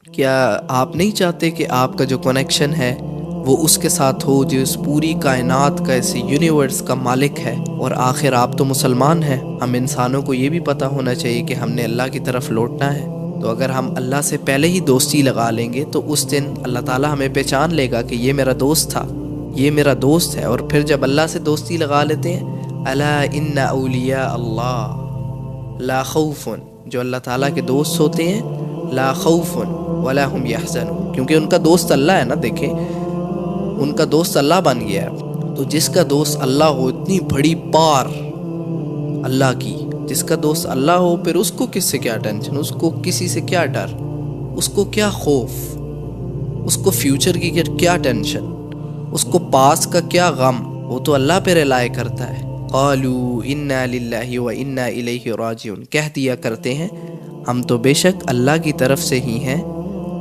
کیا آپ نہیں چاہتے کہ آپ کا جو کنیکشن ہے وہ اس کے ساتھ ہو جو اس پوری کائنات کا، اس یونیورس کا مالک ہے؟ اور آخر آپ تو مسلمان ہیں، ہم انسانوں کو یہ بھی پتہ ہونا چاہیے کہ ہم نے اللہ کی طرف لوٹنا ہے۔ تو اگر ہم اللہ سے پہلے ہی دوستی لگا لیں گے تو اس دن اللہ تعالیٰ ہمیں پہچان لے گا کہ یہ میرا دوست تھا، یہ میرا دوست ہے۔ اور پھر جب اللہ سے دوستی لگا لیتے ہیں، الا ان اولیاء اللہ لا خوف، جو اللہ تعالیٰ کے دوست ہوتے ہیں، لا خوف ولا هم يحزنون، کیونکہ ان کا دوست اللہ ہے نا۔ دیکھیں، ان کا دوست اللہ بن گیا ہے۔ تو جس کا دوست اللہ ہو، اتنی بڑی پار اللہ کی، جس کا دوست اللہ ہو، پھر اس کو کس سے کیا ٹینشن، اس کو کسی سے کیا ڈر، اس کو کیا خوف، اس کو فیوچر کی کیا ٹینشن، اس کو پاس کا کیا غم، وہ تو اللہ پہ ریلائی کرتا ہے۔ قالوا انا للہ و انا الیہ راجعون، کہہ دیا کرتے ہیں ہم تو بے شک اللہ کی طرف سے ہی ہیں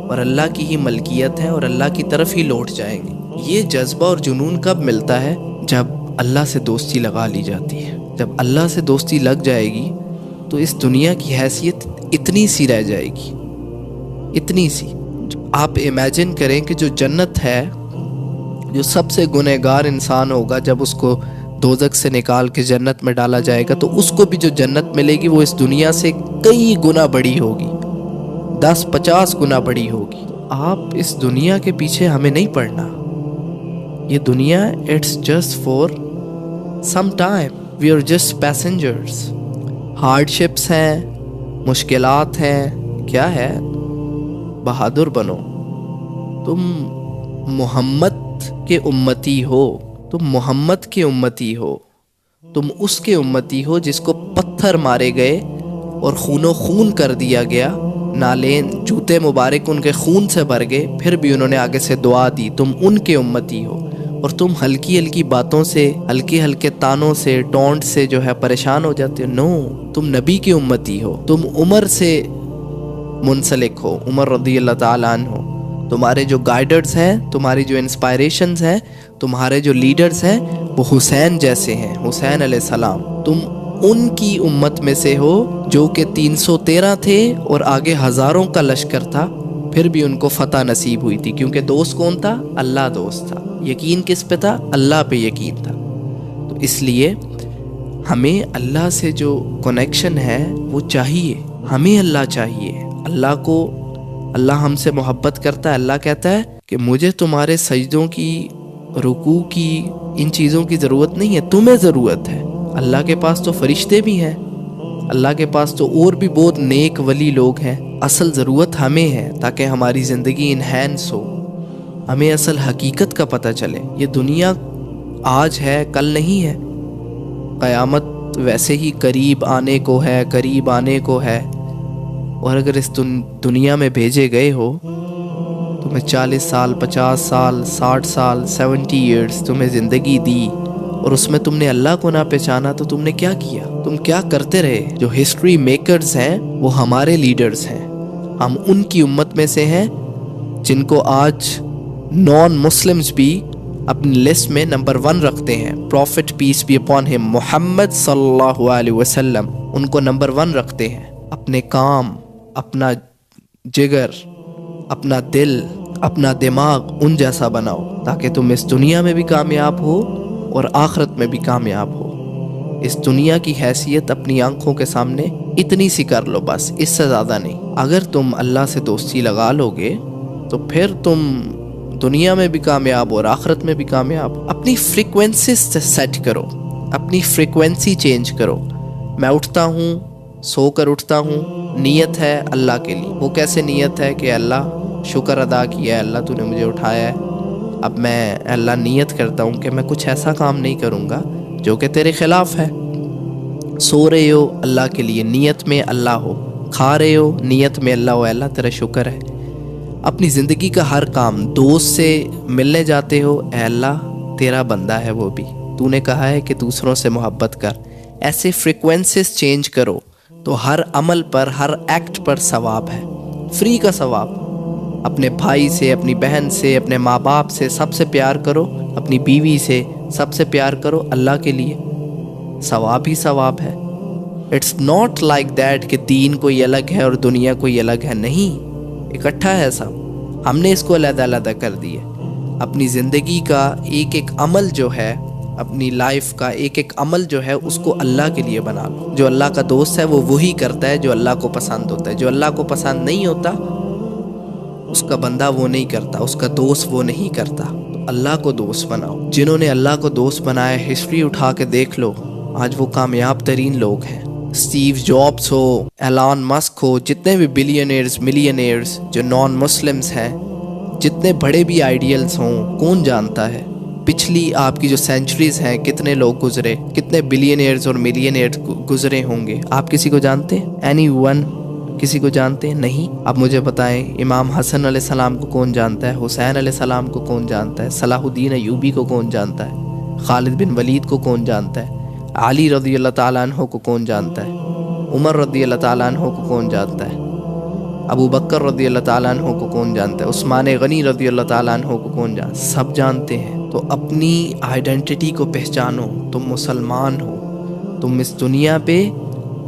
اور اللہ کی ہی ملکیت ہے اور اللہ کی طرف ہی لوٹ جائیں گے۔ یہ جذبہ اور جنون کب ملتا ہے؟ جب اللہ سے دوستی لگا لی جاتی ہے۔ جب اللہ سے دوستی لگ جائے گی تو اس دنیا کی حیثیت اتنی سی رہ جائے گی، اتنی سی۔ آپ امیجن کریں کہ جو جنت ہے، جو سب سے گنہگار انسان ہوگا، جب اس کو دوزخ سے نکال کے جنت میں ڈالا جائے گا تو اس کو بھی جو جنت ملے گی وہ اس دنیا سے کئی گنا بڑی ہوگی، 10-50 گنا بڑی ہوگی۔ آپ اس دنیا کے پیچھے ہمیں نہیں پڑنا۔ یہ دنیا it's just for some time, we are just passengers. Hardships ہیں، مشکلات ہیں، کیا ہے؟ بہادر بنو۔ تم محمد کے امتی ہو، تم محمد کے امتی ہو، تم اس کے امتی ہو جس کو پتھر مارے گئے اور خون و خون کر دیا گیا، نالین جوتے مبارک ان کے خون سے بھر گئے، پھر بھی انہوں نے آگے سے دعا دی۔ تم ان کے امتی ہو اور تم ہلکی ہلکی باتوں سے، ہلکے ہلکے تانوں سے، ٹونٹ سے جو ہے پریشان ہو جاتے ہو۔ نو، تم نبی کے امتی ہو، تم عمر سے منسلک ہو، عمر رضی اللہ تعالیٰ عنہ ہو۔ تمہارے جو گائیڈرز ہیں، تمہاری جو انسپائریشنز ہیں، تمہارے جو لیڈرز ہیں وہ حسین جیسے ہیں، حسین علیہ السلام۔ تم ان کی امت میں سے ہو جو کہ 313 تھے اور آگے ہزاروں کا لشکر تھا، پھر بھی ان کو فتح نصیب ہوئی تھی، کیونکہ دوست کون تھا؟ اللہ دوست تھا۔ یقین کس پہ تھا؟ اللہ پہ یقین تھا۔ تو اس لیے ہمیں اللہ سے جو کنیکشن ہے وہ چاہیے، ہمیں اللہ چاہیے۔ اللہ ہم سے محبت کرتا ہے۔ اللہ کہتا ہے کہ مجھے تمہارے سجدوں کی، رکوع کی، ان چیزوں کی ضرورت نہیں ہے، تمہیں ضرورت ہے۔ اللہ کے پاس تو فرشتے بھی ہیں، اللہ کے پاس تو اور بھی بہت نیک ولی لوگ ہیں۔ اصل ضرورت ہمیں ہے تاکہ ہماری زندگی انہینس ہو، ہمیں اصل حقیقت کا پتہ چلے۔ یہ دنیا آج ہے، کل نہیں ہے۔ قیامت ویسے ہی قریب آنے کو ہے، قریب آنے کو ہے۔ اور اگر اس دنیا میں بھیجے گئے ہو، تمہیں 40 سال، 50 سال، 60 سال، 70 ایئرز تمہیں زندگی دی اور اس میں تم نے اللہ کو نہ پہچانا تو تم نے کیا کیا؟ تم کیا کرتے رہے؟ جو ہسٹری میکرز ہیں وہ ہمارے لیڈرز ہیں، ہم ان کی امت میں سے ہیں جن کو آج نان مسلمز بھی اپنی لسٹ میں نمبر 1 رکھتے ہیں۔ Profit piece be upon him, محمد صلی اللہ علیہ وسلم، ان کو نمبر 1 رکھتے ہیں۔ اپنے کام، اپنا جگر، اپنا دل، اپنا دماغ ان جیسا بناؤ تاکہ تم اس دنیا میں بھی کامیاب ہو اور آخرت میں بھی کامیاب ہو۔ اس دنیا کی حیثیت اپنی آنکھوں کے سامنے اتنی سی کر لو، بس، اس سے زیادہ نہیں۔ اگر تم اللہ سے دوستی لگا لو گے تو پھر تم دنیا میں بھی کامیاب اور آخرت میں بھی کامیاب ہو۔ اپنی فریکوینسی سیٹ کرو، اپنی فریکوینسی چینج کرو۔ میں اٹھتا ہوں، سو کر اٹھتا ہوں، نیت ہے اللہ کے لیے۔ وہ کیسے نیت ہے کہ اللہ شکر ادا کیا ہے، اللہ تو نے مجھے اٹھایا ہے، اب میں اللہ نیت کرتا ہوں کہ میں کچھ ایسا کام نہیں کروں گا جو کہ تیرے خلاف ہے۔ سو رہے ہو، اللہ کے لیے نیت میں اللہ ہو، کھا رہے ہو نیت میں اللہ ہو، اللہ تیرا شکر ہے۔ اپنی زندگی کا ہر کام، دوست سے ملنے جاتے ہو، اے اللہ تیرا بندہ ہے وہ بھی، تو نے کہا ہے کہ دوسروں سے محبت کر۔ ایسے فریکوینسیز چینج کرو تو ہر عمل پر، ہر ایکٹ پر ثواب ہے، فری کا ثواب۔ اپنے بھائی سے، اپنی بہن سے، اپنے ماں باپ سے سب سے پیار کرو، اپنی بیوی سے سب سے پیار کرو اللہ کے لیے، ثواب ہی ثواب ہے۔ اٹس ناٹ لائک دیٹ کہ دین کوئی الگ ہے اور دنیا کوئی الگ ہے، نہیں۔ اکٹھا ہے سب، ہم نے اس کو علیحدہ علیحدہ کر دیا۔ اپنی زندگی کا ایک ایک عمل جو ہے، اپنی لائف کا ایک ایک عمل جو ہے اس کو اللہ کے لیے بنا لو۔ جو اللہ کا دوست ہے وہ وہی کرتا ہے جو اللہ کو پسند ہوتا ہے، جو اللہ کو پسند نہیں ہوتا اس کا بندہ وہ نہیں کرتا، اس کا دوست وہ نہیں کرتا۔ تو اللہ کو دوست بناؤ۔ جنہوں نے اللہ کو دوست بنایا، ہسٹری اٹھا کے دیکھ لو، آج وہ کامیاب ترین لوگ ہیں۔ اسٹیو جابس ہو، ایلان مسک ہو، جتنے بھی بلینئرز ملینئرز جو نان مسلمز ہیں، جتنے بڑے بھی آئیڈیلز ہوں، کون جانتا ہے پچھلی آپ کی جو سینچریز ہیں کتنے لوگ گزرے، کتنے بلینئرز اور ملینئرز گزرے ہوں گے؟ آپ کسی کو جانتے ہیں؟ اینی ون کسی کو جانتے ہیں؟ نہیں۔ اب مجھے بتائیں، امام حسن علیہ السلام کو کون جانتا ہے؟ حسین علیہ السلام کو کون جانتا ہے؟ صلاح الدین ایوبی کو کون جانتا ہے؟ خالد بن ولید کو کون جانتا ہے؟ علی رضی اللہ تعالیٰ عنہ کو کون جانتا ہے؟ عمر رضی اللہ تعالیٰ عنہ کو کون جانتا ہے؟ ابو بکر رضی اللہ تعالیٰ عنہ کو کون جانتا ہے؟ عثمان غنی رضی اللہ تعالیٰ عنہ کو کون جانتا ہے؟ سب جانتے ہیں۔ تو اپنی آئیڈینٹی کو پہچانو، تم مسلمان ہو، تم اس دنیا پہ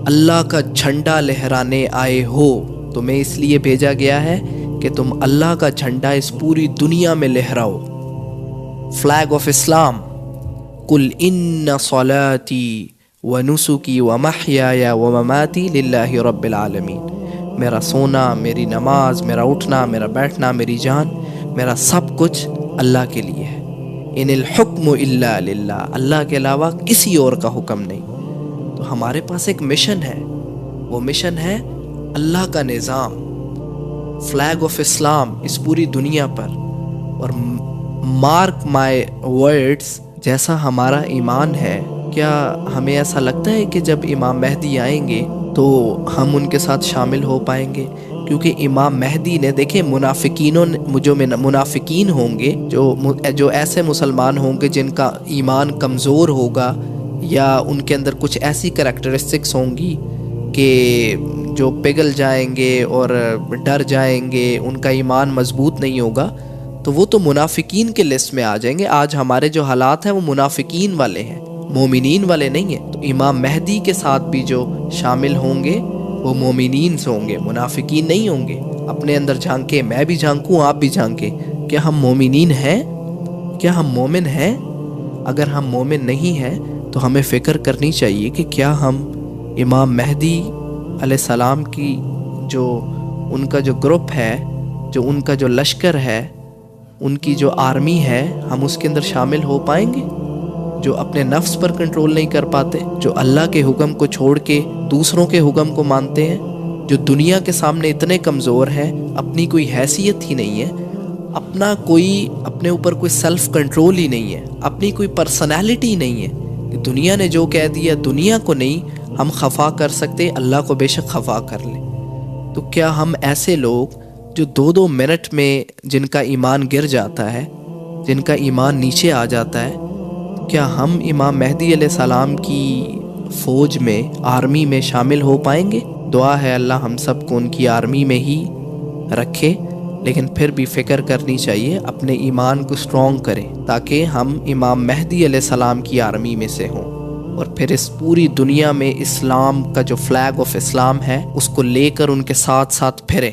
اللہ کا جھنڈا لہرانے آئے ہو۔ تمہیں اس لیے بھیجا گیا ہے کہ تم اللہ کا جھنڈا اس پوری دنیا میں لہراؤ۔ فلیگ آف اسلام، قل ان صلاتی ونسکی ومحیای ومماتی للہ رب العالمین۔ میرا سونا، میری نماز، میرا اٹھنا، میرا بیٹھنا، میری جان، میرا سب کچھ اللہ کے لیے ہے۔ ان الحکم الا للہ، اللہ کے علاوہ کسی اور کا حکم نہیں۔ تو ہمارے پاس ایک مشن ہے، وہ مشن ہے اللہ کا نظام، فلیگ آف اسلام اس پوری دنیا پر۔ اور مارک مائی ورڈز، جیسا ہمارا ایمان ہے، کیا ہمیں ایسا لگتا ہے کہ جب امام مہدی آئیں گے تو ہم ان کے ساتھ شامل ہو پائیں گے؟ کیونکہ امام مہدی نے، دیکھیں، منافقین ہوں گے، جو ایسے مسلمان ہوں گے جن کا ایمان کمزور ہوگا، یا ان کے اندر کچھ ایسی کریکٹرسٹکس ہوں گی کہ جو پگھل جائیں گے اور ڈر جائیں گے، ان کا ایمان مضبوط نہیں ہوگا، تو وہ تو منافقین کے لسٹ میں آ جائیں گے۔ آج ہمارے جو حالات ہیں وہ منافقین والے ہیں، مومنین والے نہیں ہیں۔ تو امام مہدی کے ساتھ بھی جو شامل ہوں گے وہ مومنین ہوں گے، منافقین نہیں ہوں گے۔ اپنے اندر جھانکیں، میں بھی جھانکوں، آپ بھی جھانکیں، کیا ہم مومنین ہیں؟ کیا ہم مومن ہیں؟ اگر ہم مومن نہیں ہیں تو ہمیں فکر کرنی چاہیے کہ کیا ہم امام مہدی علیہ السلام کی جو ان کا جو گروپ ہے، جو ان کا جو لشکر ہے، ان کی جو آرمی ہے، ہم اس کے اندر شامل ہو پائیں گے؟ جو اپنے نفس پر کنٹرول نہیں کر پاتے، جو اللہ کے حکم کو چھوڑ کے دوسروں کے حکم کو مانتے ہیں، جو دنیا کے سامنے اتنے کمزور ہیں، اپنی کوئی حیثیت ہی نہیں ہے، اپنے اوپر کوئی سیلف کنٹرول ہی نہیں ہے، اپنی کوئی پرسنالٹی نہیں ہے کہ دنیا نے جو کہہ دیا، دنیا کو نہیں ہم خفا کر سکتے، اللہ کو بے شک خفا کر لیں۔ تو کیا ہم ایسے لوگ جو 2 منٹ میں جن کا ایمان گر جاتا ہے، جن کا ایمان نیچے آ جاتا ہے، کیا ہم امام مہدی علیہ السلام کی فوج میں، آرمی میں شامل ہو پائیں گے؟ دعا ہے اللہ ہم سب کو ان کی آرمی میں ہی رکھے، لیکن پھر بھی فکر کرنی چاہیے، اپنے ایمان کو سٹرونگ کریں تاکہ ہم امام مہدی علیہ السلام کی آرمی میں سے ہوں، اور پھر اس پوری دنیا میں اسلام کا جو فلیگ آف اسلام ہے اس کو لے کر ان کے ساتھ ساتھ پھریں۔